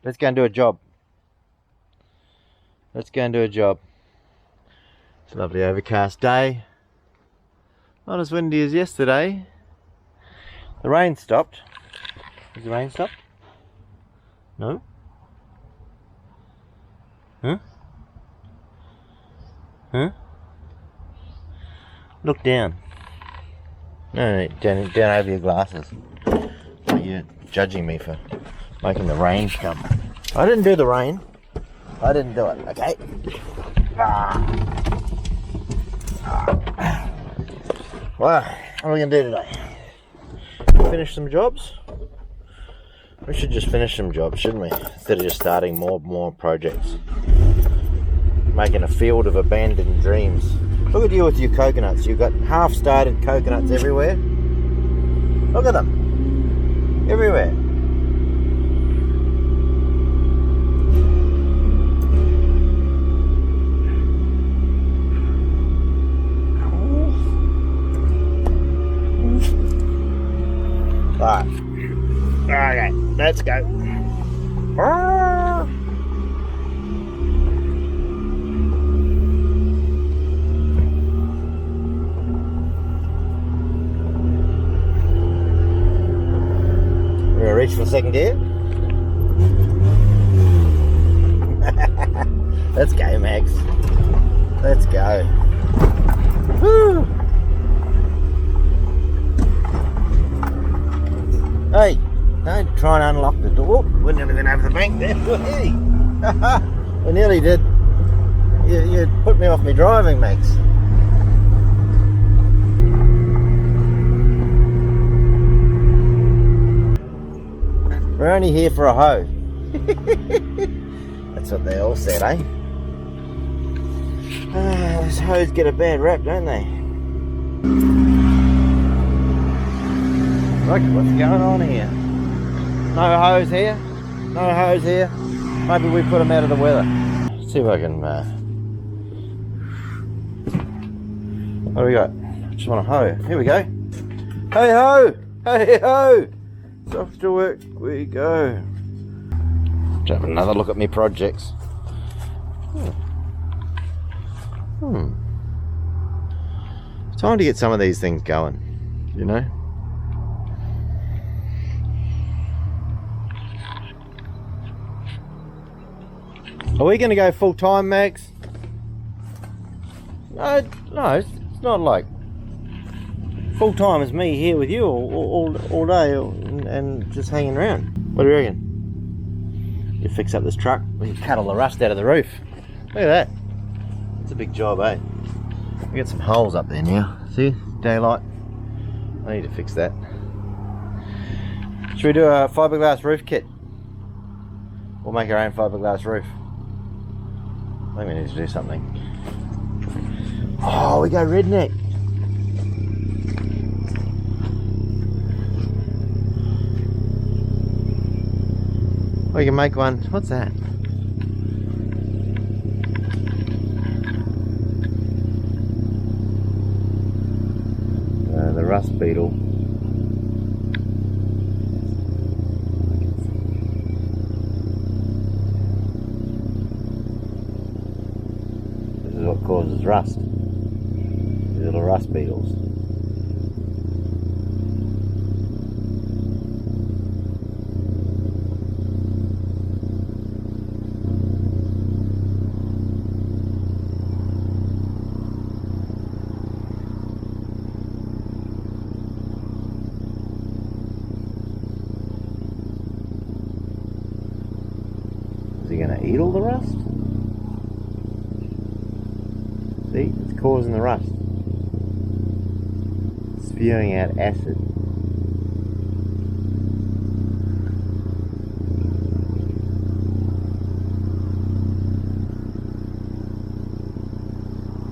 Let's go and do a job. Let's go and do a job. It's a lovely overcast day. Not as windy as yesterday. The rain stopped. Has the rain stopped? No? Huh? Huh? Look down. No, down over your glasses. So you're judging me for making the rain come. I didn't do the rain. I didn't do it, okay? Well, what are we going to do today? Finish some jobs? We should just finish some jobs, shouldn't we? Instead of just starting more projects. Making a field of abandoned dreams. Look at you with your coconuts. You've got half-started coconuts everywhere. Look at them. Everywhere. Right. Okay, let's go. We're gonna reach for second gear. Let's go, Max. Let's go. Woo! Hey, don't try and unlock the door. We're nearly going over the bank there. We nearly did. You put me off me driving, Max. We're only here for a hoe. That's what they all said, eh? Those hoes get a bad rap, don't they? Look, what's going on here? No hose here? No hose here? Maybe we put them out of the weather. Let's see if I can... What do we got? Just want a hoe. Here we go. Hey ho! Hey ho! It's off to work we go. Let's have another look at my projects. It's time to get some of these things going, you know? Are we going to go full time, Max? No, it's not like full time is me here with you all day and just hanging around. What do you reckon? You fix up this truck, we can cut all the rust out of the roof. Look at that. It's a big job, eh? We got some holes up there now. See? Daylight. I need to fix that. Should we do a fiberglass roof kit? We'll make our own fiberglass roof. I think we need to do something. Oh, we go redneck. We can make one. What's that? The rust beetle. What causes rust? These little rust beetles. Is he going to eat all the rust? See, it's causing the rust. It's spewing out acid.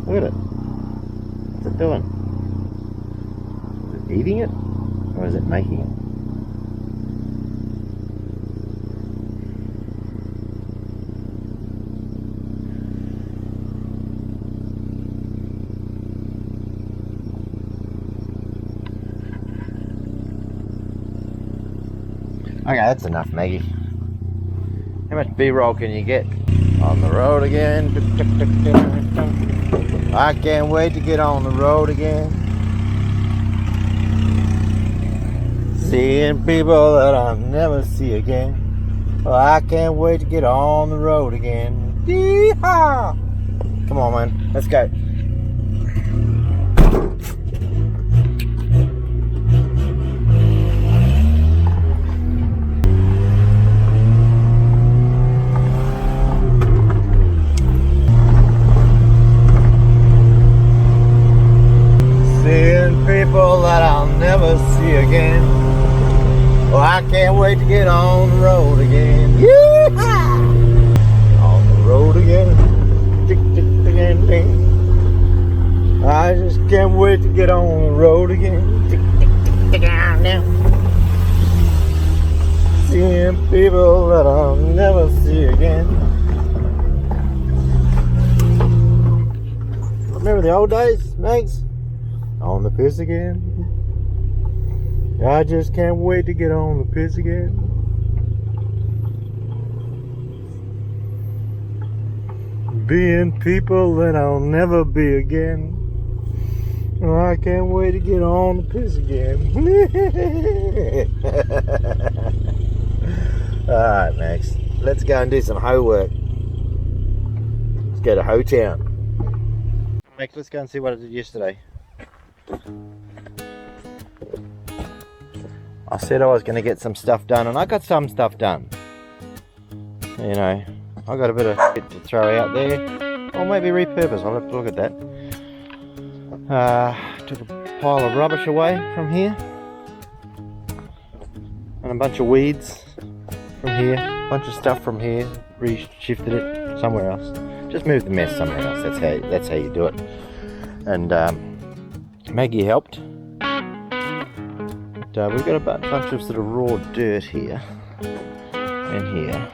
Look at it. What's it doing? Is it eating it? Or is it making it? Okay, that's enough, Maggie. How much B-roll can you get? On the road again. I can't wait to get on the road again. Seeing people that I'll never see again. Oh, I can't wait to get on the road again. Yee-haw! Come on, man. Let's go. Seeing people that I'll never see again. Oh, I can't wait to get on the road again. Yee-haw! On the road again. I just can't wait to get on the road again. Seeing people that I'll never see again. Remember the old days, mates? On the piss again. I just can't wait to get on the piss again. Being people that I'll never be again. Oh, I can't wait to get on the piss again. Alright, Max. Let's go and do some hoe work. Let's go to Hoe Town. Max, let's go and see what I did yesterday. I said I was going to get some stuff done, and I got some stuff done. You know, I got a bit of shit to throw out there, or maybe repurpose. I'll have to look at that. Took a pile of rubbish away from here, and a bunch of weeds from here, a bunch of stuff from here. Re-shifted it somewhere else. Just moved the mess somewhere else. That's how you do it. And Maggie helped. But, we've got a bunch of sort of raw dirt here and here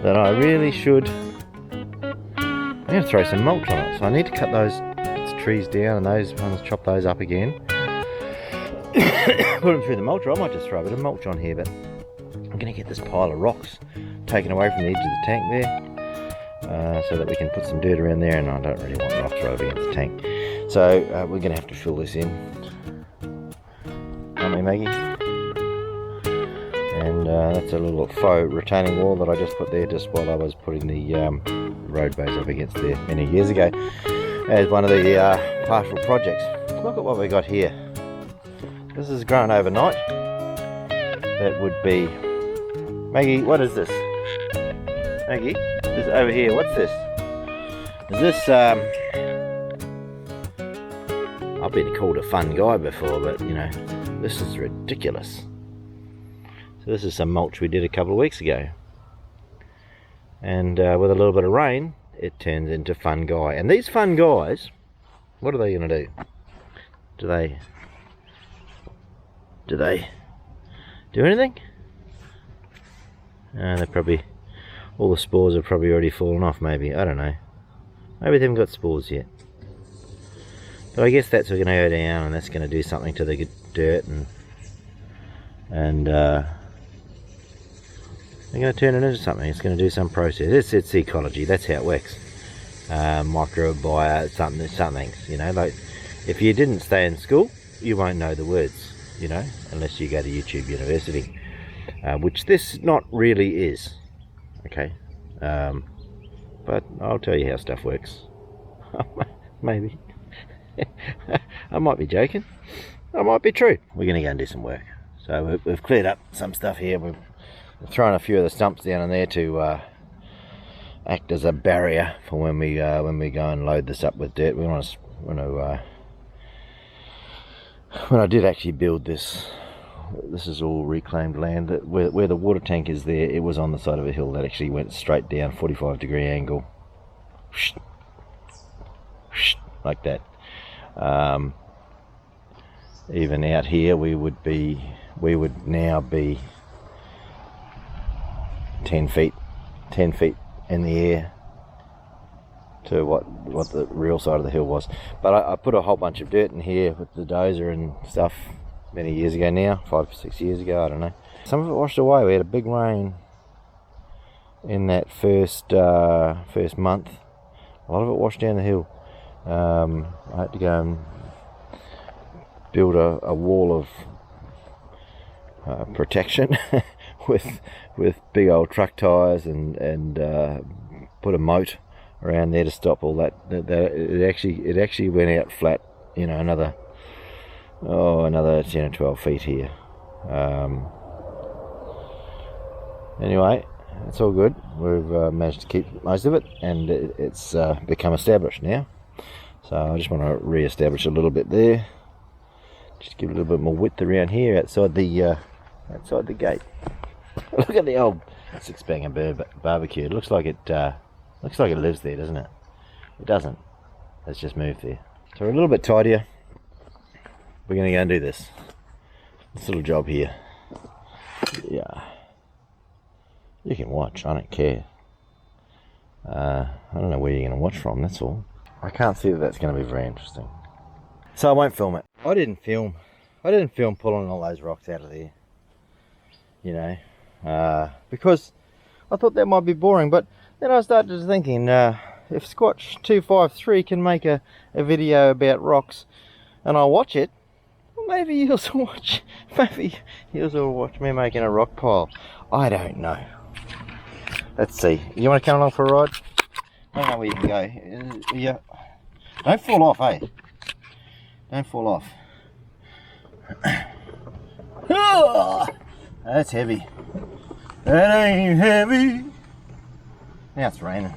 that I really should. I'm going to throw some mulch on it, so I need to cut those trees down and those ones, chop those up again. Put them through the mulcher. I might just throw a bit of mulch on here, but I'm going to get this pile of rocks taken away from the edge of the tank there, so that we can put some dirt around there, and I don't really want rocks right up against the tank. So we're going to have to fill this in, aren't we, Maggie? And that's a little faux retaining wall that I just put there just while I was putting the road base up against there many years ago as one of the partial projects. Look at what we got here. This is grown overnight. That would be... Maggie, what is this? Maggie, this is over here. What's this? Is this... I've been called a fun guy before, but you know, this is ridiculous. So this is some mulch we did a couple of weeks ago. And with a little bit of rain, it turns into fun guy. And these fun guys, what are they going to do? Do they do anything? They're probably, all the spores have probably already fallen off, maybe. I don't know. Maybe they haven't got spores yet. But I guess that's going to go down, and that's going to do something to the dirt, and they're going to turn it into something. It's going to do some process. It's ecology. That's how it works. Microbiome, something. You know, like if you didn't stay in school, you won't know the words. You know, unless you go to YouTube University, which this not really is. Okay, but I'll tell you how stuff works. Maybe. I might be joking. I might be true. We're going to go and do some work. So we've cleared up some stuff here. We've thrown a few of the stumps down in there to act as a barrier for when we go and load this up with dirt. We want to when I did actually build this, this is all reclaimed land. Where the water tank is there, it was on the side of a hill that actually went straight down, 45-degree angle, like that. Even out here, we would now be 10 feet in the air to what the real side of the hill was. But I put a whole bunch of dirt in here with the dozer and stuff many years ago now, 5 or 6 years ago, I don't know. Some of it washed away. We had a big rain in that first month. A lot of it washed down the hill. I had to go and build a wall of protection with big old truck tyres and put a moat around there to stop all that. It actually went out flat, you know, another 10 or 12 feet here. Anyway, it's all good. We've managed to keep most of it, and it's become established now. So I just want to re-establish a little bit there. Just give it a little bit more width around here outside the gate. Look at the old six-banger barbecue. It looks like it lives there, doesn't it? It doesn't. It's just moved there. So we're a little bit tidier. We're going to go and do this little job here. Yeah. You can watch. I don't care. I don't know where you're going to watch from. That's all. I can't see that that's going to be very interesting. So I won't film it. I didn't film pulling all those rocks out of there. You know, because I thought that might be boring. But then I started thinking, if Squatch 253 can make a video about rocks, and I watch it, well, maybe he'll watch me making a rock pile. I don't know. Let's see. You want to come along for a ride? I don't know where you can go. Yeah. Don't fall off, eh? Don't fall off. That's heavy. That ain't heavy. Now it's raining.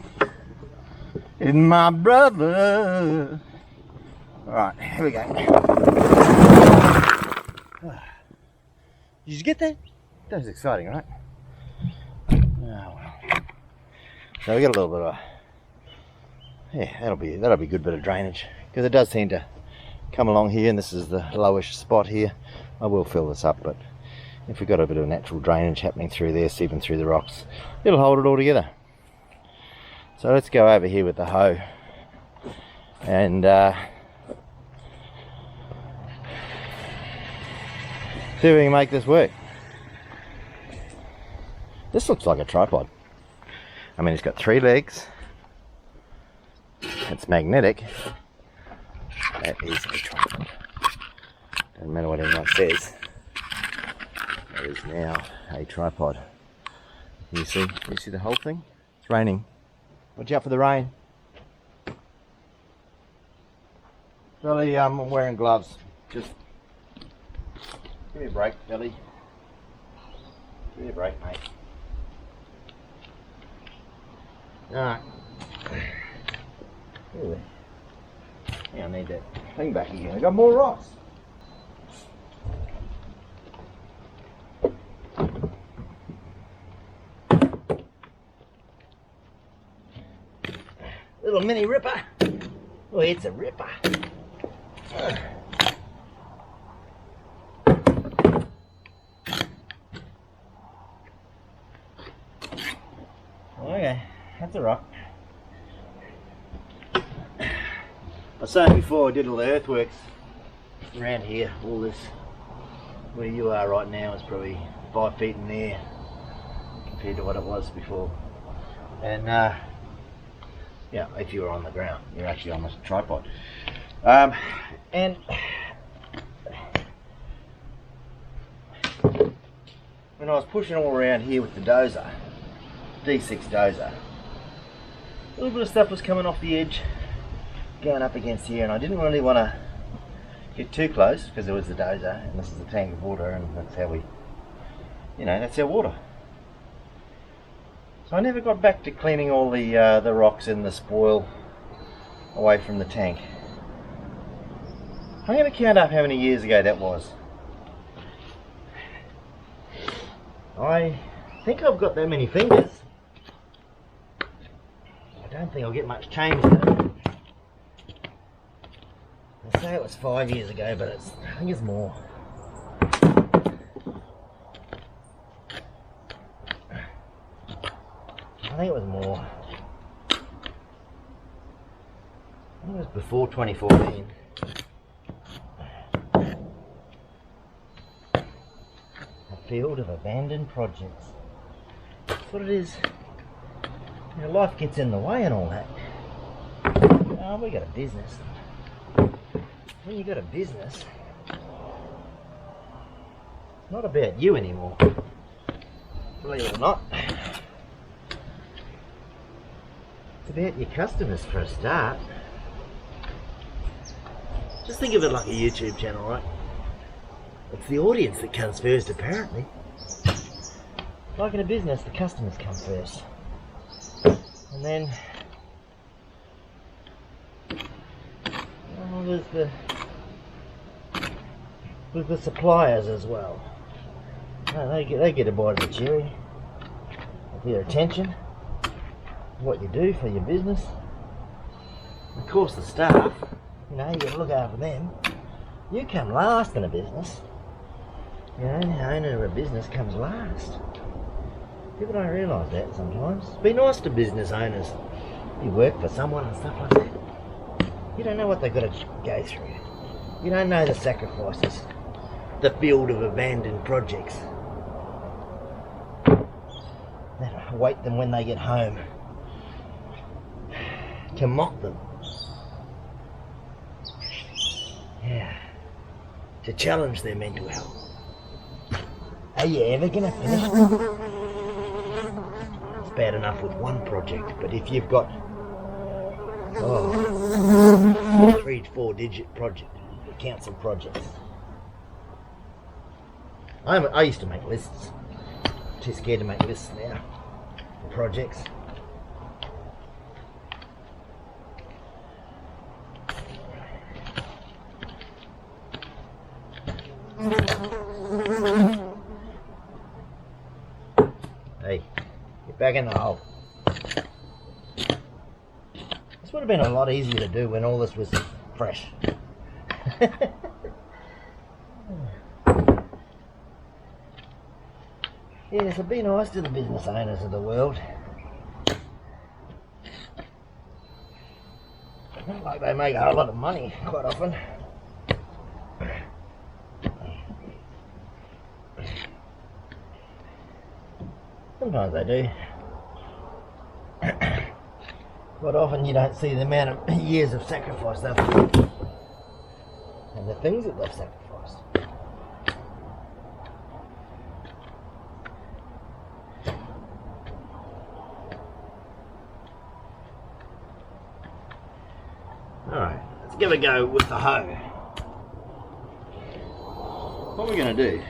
It's my brother. Alright, here we go. Did you get that? That was exciting, right? Oh, well. So we got a little bit of, yeah, that'll be a good bit of drainage, because it does seem to come along here, and this is the lowish spot here. I will fill this up, but if we've got a bit of natural drainage happening through there, seeping through the rocks, it'll hold it all together. So let's go over here with the hoe and see if we can make this work. This looks like a tripod. I mean, it's got 3 legs. It's magnetic. That is a tripod. Doesn't matter what anyone says. That is now a tripod. You see the whole thing? It's raining. Watch out for the rain. Billy, I'm wearing gloves. Just give me a break, Billy. Give me a break, mate. Alright. Yeah, I need that thing back again. I got more rocks. Little mini ripper. Oh, it's a ripper. Okay, that's a rock. I was saying before, I did all the earthworks around here. All this, where you are right now, is probably 5 feet in the air compared to what it was before. And yeah, if you were on the ground, you're actually on a tripod. And when I was pushing all around here with the dozer, D6 dozer, a little bit of stuff was coming off the edge, going up against here, and I didn't really want to get too close because there was the dozer, and this is a tank of water, and that's how we, you know, that's our water. So I never got back to cleaning all the rocks and the spoil away from the tank. I'm going to count up how many years ago that was. I think I've got that many fingers. I don't think I'll get much change though. They say it was 5 years ago, but I think it's more. I think it was more. I think it was before 2014. field of abandoned projects. That's what it is. You know, life gets in the way and all that. Oh, we got a business. When you got a business, it's not about you anymore. Believe it or not. It's about your customers for a start. Just think of it like a YouTube channel, right? It's the audience that comes first, apparently. Like in a business, the customers come first. And then there's the suppliers as well. They get a bite of the cherry. Their attention, what you do for your business. Of course, the staff. You know, you got to look after them. You come last in a business. You know, the owner of a business comes last. People don't realise that sometimes. Be nice to business owners. You work for someone and stuff like that. You don't know what they've got to go through. You don't know the sacrifices. The field of abandoned projects. That await them when they get home. To mock them. Yeah. To challenge their mental health. Are you ever going to finish? It's bad enough with one project, but if you've got 3-4 digit project, council projects. I used to make lists. Too scared to make lists now. Projects. Hey, get back in the hole. This would have been a lot easier to do when all this was fresh. Yeah, so be nice to the business owners of the world. Not like they make a whole lot of money quite often. Sometimes they do. Quite often you don't see the amount of years of sacrifice they've put and the things that they've sacrificed. Alright, let's give a go with the hoe. What we're going to do,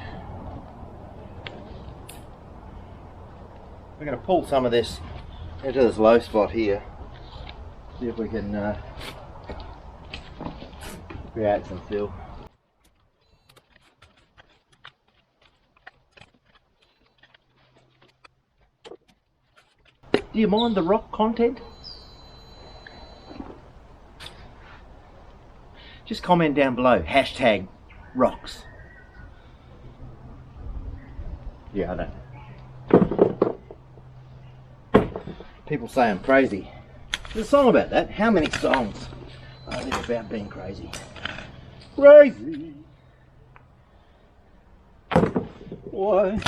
we're going to pull some of this into this low spot here. See if we can create some fill. Do you mind the rock content? Just comment down below, hashtag rocks. Yeah, I don't know. People say I'm crazy. There's a song about that. How many songs are there about being crazy? Crazy. Why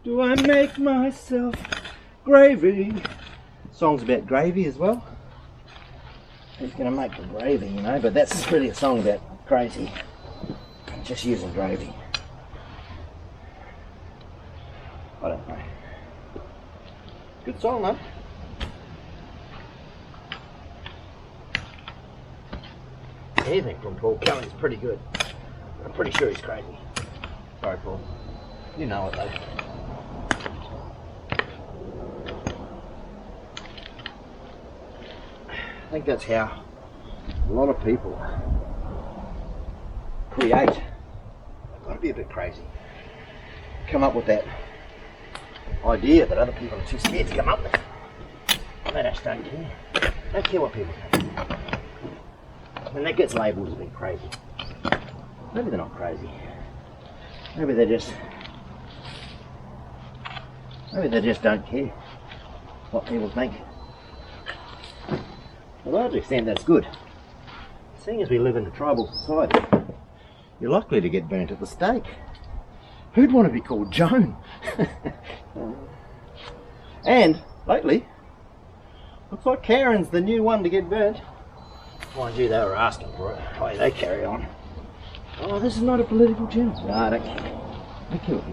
do I make myself gravy? Songs about gravy as well. Who's going to make the gravy, you know? But that's really a song about crazy. Just using gravy. I don't know. Good song though. Anything from Paul Kelly's pretty good. I'm pretty sure he's crazy. Sorry, Paul. You know it though. I think that's how a lot of people create. They've got to be a bit crazy. Come up with that idea that other people are too scared to come up with. They just don't care. Don't care what people think. And that gets labelled as being crazy. Maybe they're not crazy. Maybe they just don't care what people think. To a large extent that's good. Seeing as we live in a tribal society, you're likely to get burnt at the stake Who'd want to be called Joan? And lately, looks like Karen's the new one to get burnt. Mind you, they were asking for it. Oh, they carry on. Oh, this is not a political channel. No, I don't care. I kill it.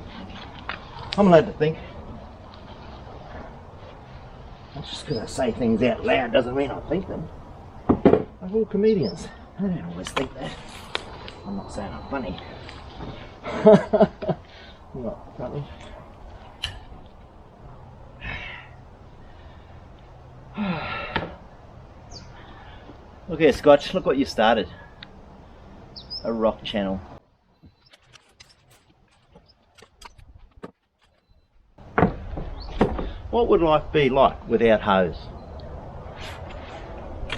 I'm allowed to think. Just because I say things out loud doesn't mean I think them. Like all comedians. I don't always think that. I'm not saying I'm funny. I'm not funny. Look here, Scotch, look what you started. A rock channel. What would life be like without hose?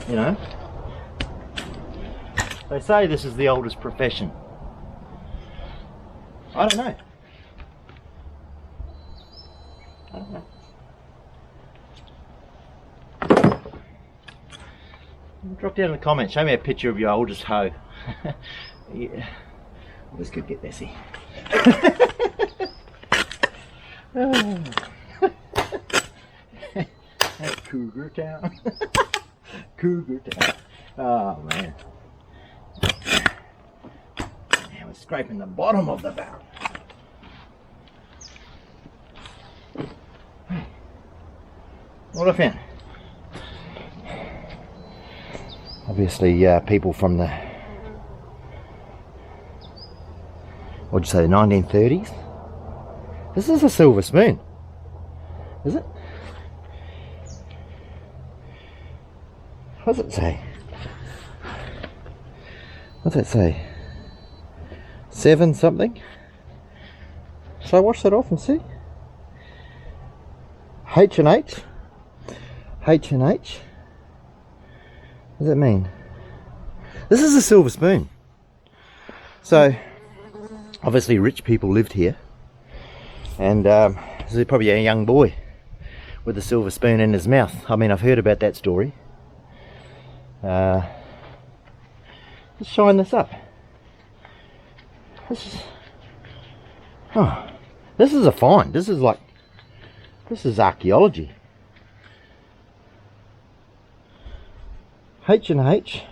You know? They say this is the oldest profession. I don't know. I don't know. Drop down in the comments, show me a picture of your oldest hoe. Yeah. This could get messy. Cougar Town. Cougar Town. Oh man. Now we're scraping the bottom of the barrel. What I found? Obviously people from the, what'd you say, the 1930s? This is a silver spoon, is it? What does it say? What's it say? 7 something? Shall I wash that off and see? H&H? H&H? What does that mean? This is a silver spoon. So, obviously rich people lived here. And this is probably a young boy with a silver spoon in his mouth. I mean, I've heard about that story. Let's shine this up. This is a find. This is archaeology. H&H.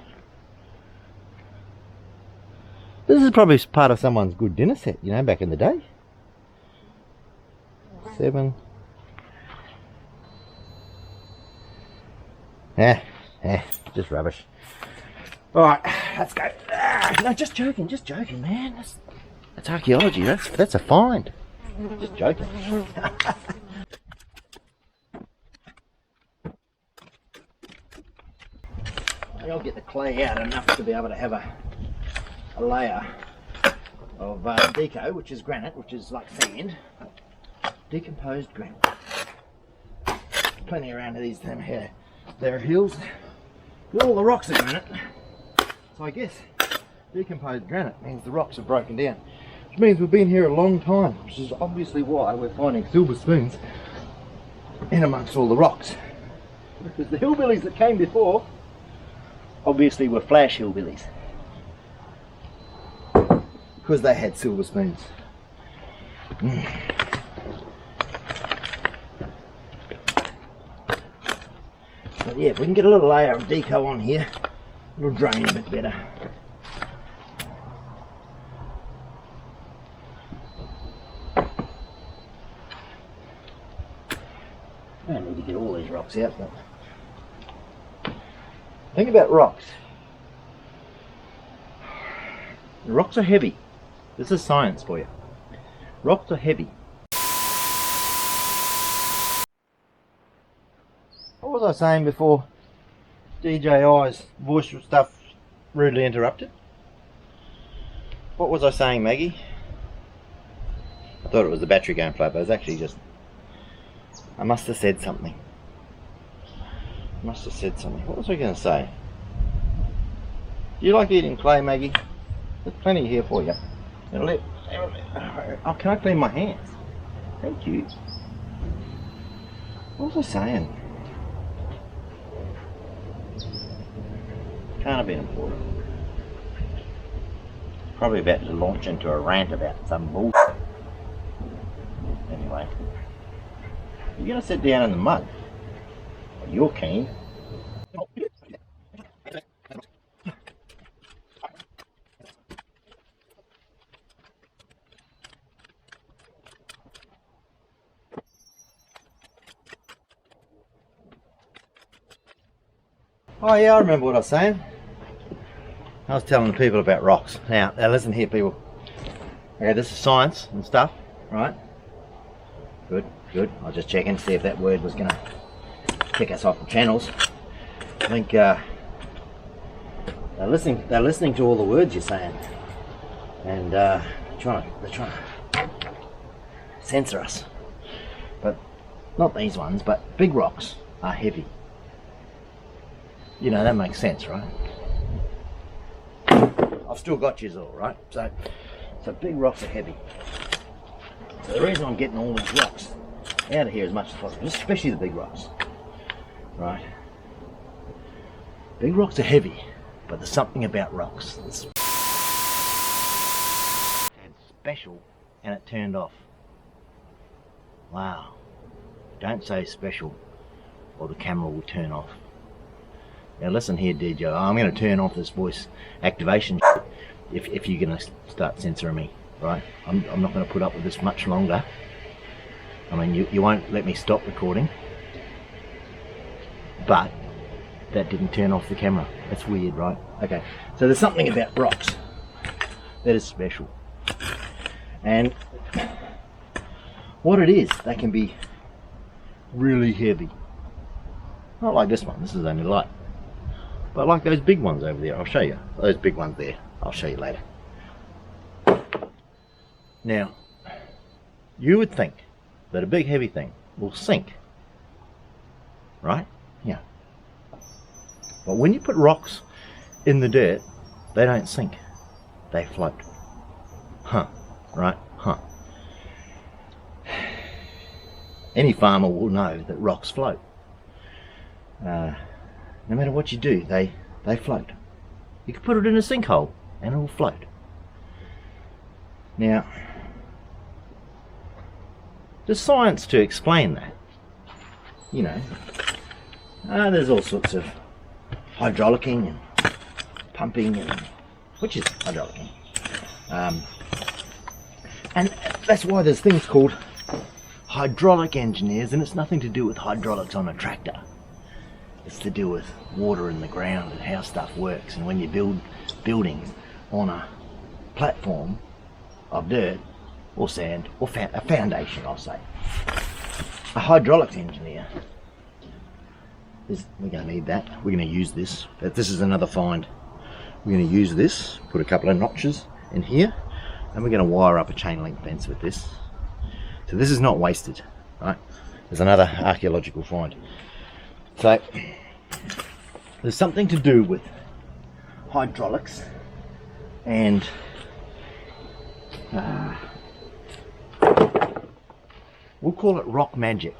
This is probably part of someone's good dinner set, you know, back in the day. 7. Just rubbish. Alright, let's go. No, just joking, man. That's archaeology, that's a find. Just joking. I'll get the clay out enough to be able to have a layer of deco, which is granite, which is like sand. Decomposed granite. Plenty around these them here. There are hills. All the rocks are granite. So I guess decomposed granite means the rocks are broken down. Which means we've been here a long time, which is obviously why we're finding silver spoons in amongst all the rocks. Because the hillbillies that came before obviously were flash hillbillies. Because they had silver spoons. But yeah, if we can get a little layer of deco on here, it'll drain a bit better. I don't need to get all these rocks out, but think about rocks. The rocks are heavy. This is science for you. Rocks are heavy. What was I saying before DJI's voice stuff rudely interrupted? What was I saying, Maggie? I thought it was the battery going flat, but it was actually just... I must have said something. What was I going to say? Do you like eating clay, Maggie? There's plenty here for you. Oh, can I clean my hands? Thank you. What was I saying? Can't have been important. Probably about to launch into a rant about some bullshit. You're going to sit down in the mud. You're keen. Oh yeah, I remember what I was saying. I was telling the people about rocks. Now listen here, people. Okay, this is science and stuff, right? Good, good. I was just checking to see if that word was going to kick us off the channels. I think they're listening to all the words you're saying, and they're trying to censor us. But not these ones. But big rocks are heavy. You know, that makes sense, right? I've still got you all, right? So big rocks are heavy. So the reason I'm getting all these rocks out of here as much as possible, especially the big rocks, right? Big rocks are heavy, but there's something about rocks that's special, and it turned off. Wow. Don't say special, or the camera will turn off. Now listen here, DJ, I'm going to turn off this voice activation if you're going to start censoring me, right? I'm not going to put up with this much longer. I mean, you won't let me stop recording, but that didn't turn off the camera. That's weird, right? Okay, so there's something about rocks that is special. And what it is, they can be really heavy. Not like this one, this is only light. But like those big ones over there, I'll show you. Those big ones there, I'll show you later. Now, you would think that a big heavy thing will sink, right? Yeah. But when you put rocks in the dirt, they don't sink, they float. Huh, right? Huh. Any farmer will know that rocks float. No matter what you do, they float. You can put it in a sinkhole and it will float. Now, there's science to explain that. You know, there's all sorts of hydraulicking and pumping, which is hydraulicking. And that's why there's things called hydraulic engineers, and it's nothing to do with hydraulics on a tractor. It's to do with water in the ground and how stuff works. And when you build buildings on a platform of dirt or sand or a foundation, I'll say, a hydraulics engineer we're going to need that. We're going to use this. This is another find. We're going to use this, put a couple of notches in here, and we're going to wire up a chain link fence with this. So this is not wasted, right? There's another archaeological find. So there's something to do with hydraulics and we'll call it rock magic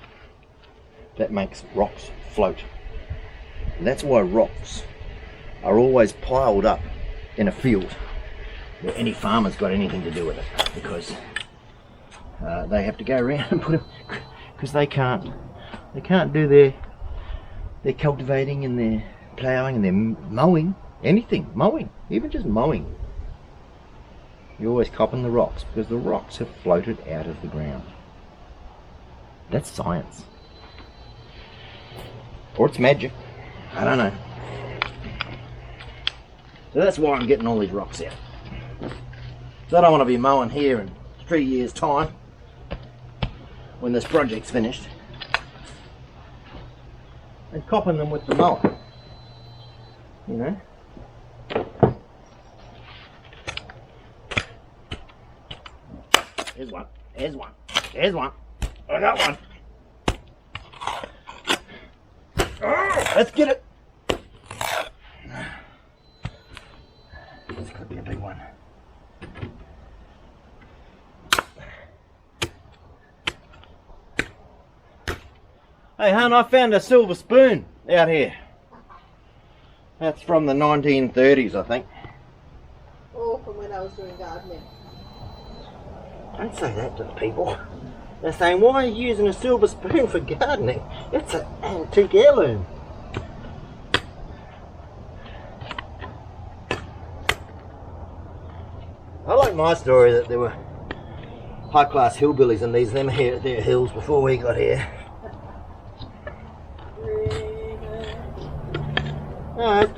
that makes rocks float. And that's why rocks are always piled up in a field where any farmer's got anything to do with it, because they have to go around and put them, because they can't do their cultivating and their ploughing and their mowing, even just mowing. You're always copping the rocks because the rocks have floated out of the ground. That's science. Or it's magic. I don't know. So that's why I'm getting all these rocks out. So I don't want to be mowing here in 3 years' time when this project's finished and copping them with the mower, you know. Here's one, here's one, here's one, I got one. Oh, let's get it. This could be a big one. Hey hon, I found a silver spoon out here. That's from the 1930s, I think. Oh, from when I was doing gardening. Don't say that to the people. They're saying, why are you using a silver spoon for gardening? It's an antique heirloom. I like my story that there were high-class hillbillies in these their hills before we got here. Alright.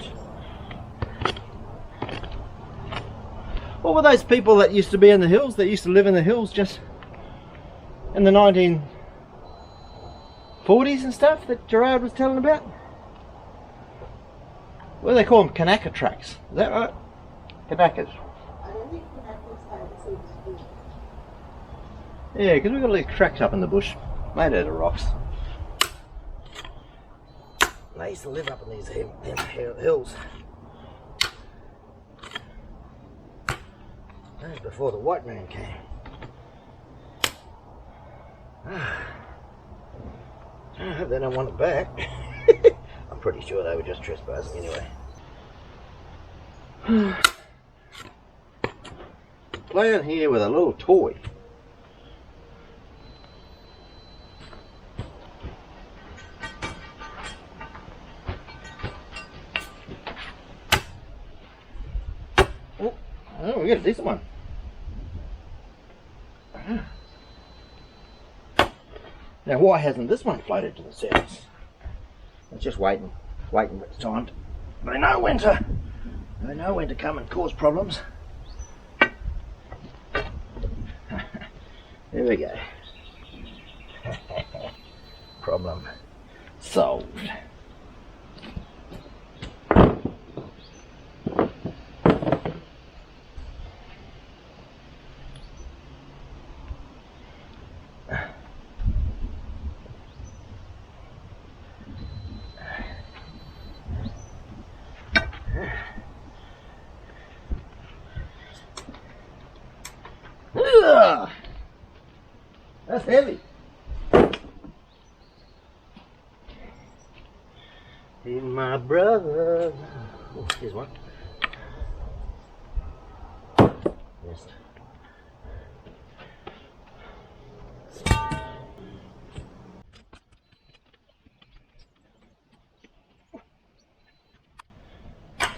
What were those people that used to be in the hills, that used to live in the hills just in the 1940s and stuff that Gerard was telling about? What do they call them? Kanaka tracks. Is that right? Kanakas. Yeah, because we've got these tracks up in the bush, made out of rocks. They used to live up in these hills. That was before the white man came. I hope they don't want it back. I'm pretty sure they were just trespassing anyway. Playing here with a little toy. Oh, we got a decent one. Now, why hasn't this one floated to the surface? It's just waiting for its time. They know when to come and cause problems. There we go. Problem solved. That's heavy. Hey, my brother. Oh, here's one. Missed.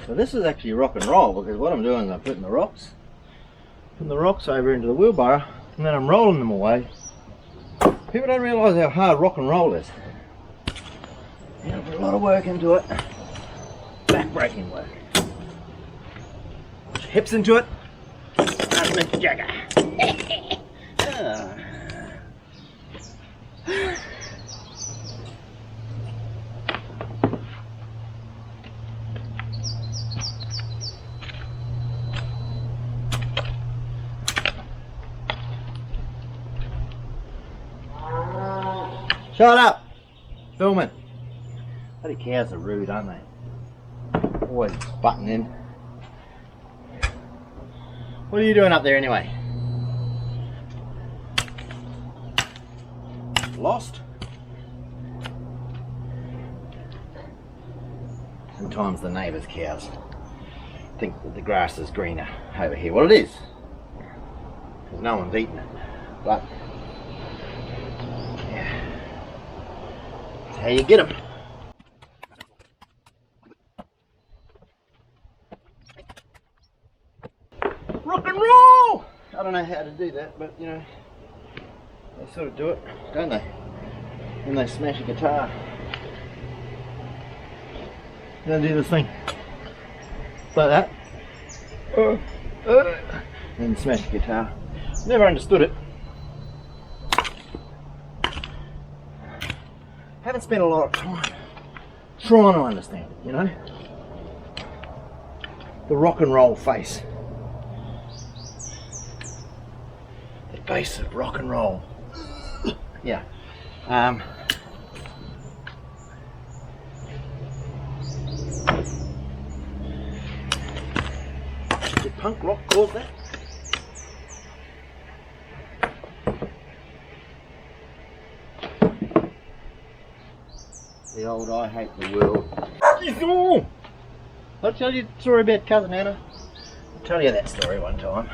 So this is actually rock and roll, because what I'm doing is I'm putting the rocks over into the wheelbarrow, and then I'm rolling them away. People don't realise how hard rock and roll is. You know, put a lot of work into it. Back-breaking work. Put your hips into it. Underneath the jagger. Shut up! Filming. Bloody cows are rude, aren't they? Always butting in. What are you doing up there anyway? Lost? Sometimes the neighbours' cows think that the grass is greener over here. Well, it is, because no one's eating it. But yeah, that's how you get them. Rock and roll! I don't know how to do that, but you know, they sort of do it, don't they? When they smash a guitar. They'll do this thing like that, and smash the guitar. Never understood it. Haven't spent a lot of time trying to understand it, you know? The rock and roll face. The face of rock and roll. Yeah. Did punk rock cause that? The old I hate the world. I'll tell you a story about Cousin Anna. I'll tell you that story one time.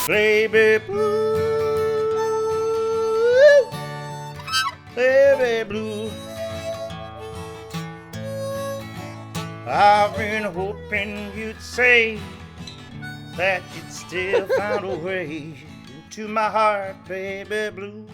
Baby blue, baby blue. I've been hoping you'd say that you'd still found a way into my heart, baby blue.